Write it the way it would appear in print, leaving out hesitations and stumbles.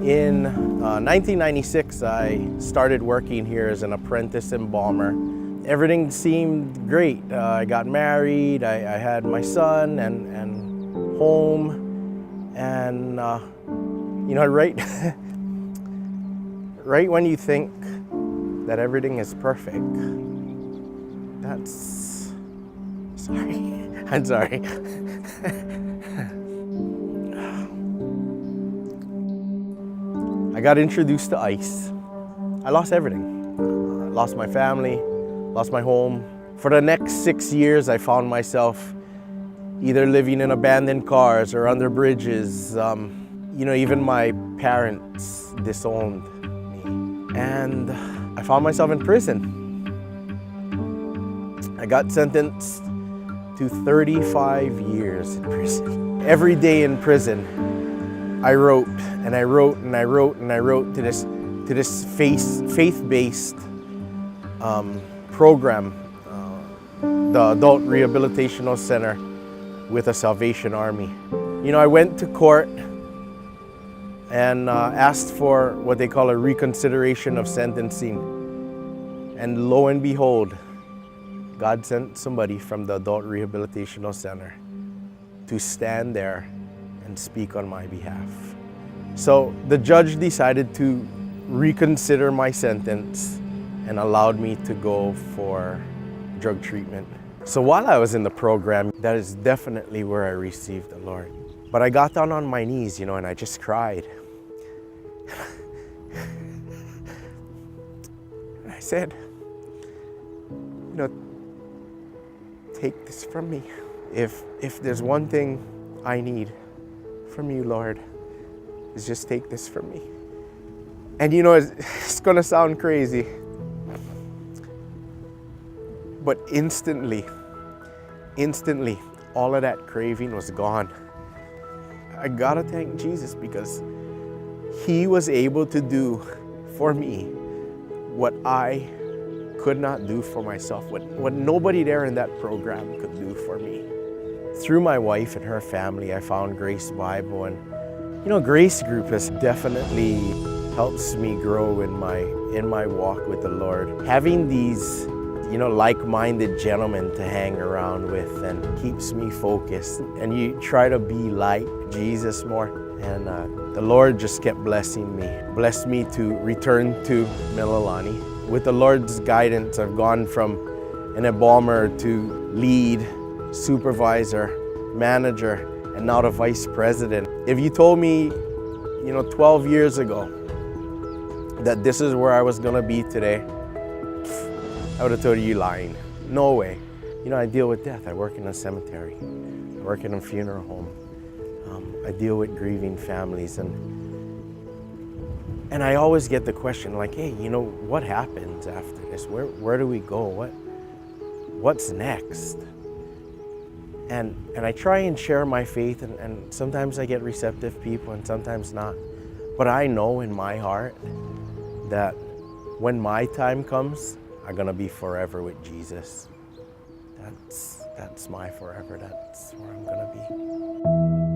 In 1996, I started working here as an apprentice embalmer. Everything seemed great. I got married, I had my son and home, and right, right when you think that everything is perfect, I'm sorry. I got introduced to ICE. I lost everything. I lost my family, lost my home. For the next 6 years, I found myself either living in abandoned cars or under bridges. Even my parents disowned me. And I found myself in prison. I got sentenced to 35 years in prison. Every day in prison, I wrote and I wrote and I wrote and I wrote to this faith-based program, the Adult Rehabilitational Center with a Salvation Army. I went to court and asked for what they call a reconsideration of sentencing. And lo and behold, God sent somebody from the Adult Rehabilitational Center to stand there and speak on my behalf. So the judge decided to reconsider my sentence and allowed me to go for drug treatment. So while I was in the program, that is definitely where I received the Lord. But I got down on my knees, and I just cried. And I said, take this from me. If there's one thing I need from you, Lord, is just take this from me. And it's gonna sound crazy, but instantly, all of that craving was gone. I gotta thank Jesus because He was able to do for me what I could not do for myself, what nobody there in that program could do for me. Through my wife and her family, I found Grace Bible, and Grace Group has definitely helps me grow in my walk with the Lord. Having these like-minded gentlemen to hang around with and keeps me focused, and you try to be like Jesus more. And the Lord just kept blessing me to return to Mililani. With the Lord's guidance, I've gone from an embalmer to lead, supervisor, manager, and now the vice president. If you told me, 12 years ago that this is where I was gonna be today, I would have told you lying. No way. I deal with death. I work in a cemetery. I work in a funeral home. I deal with grieving families, and I always get the question like, hey, what happens after this? Where do we go? What's next? And I try and share my faith, and sometimes I get receptive people and sometimes not. But I know in my heart that when my time comes, I'm gonna be forever with Jesus. That's my forever. That's where I'm gonna be.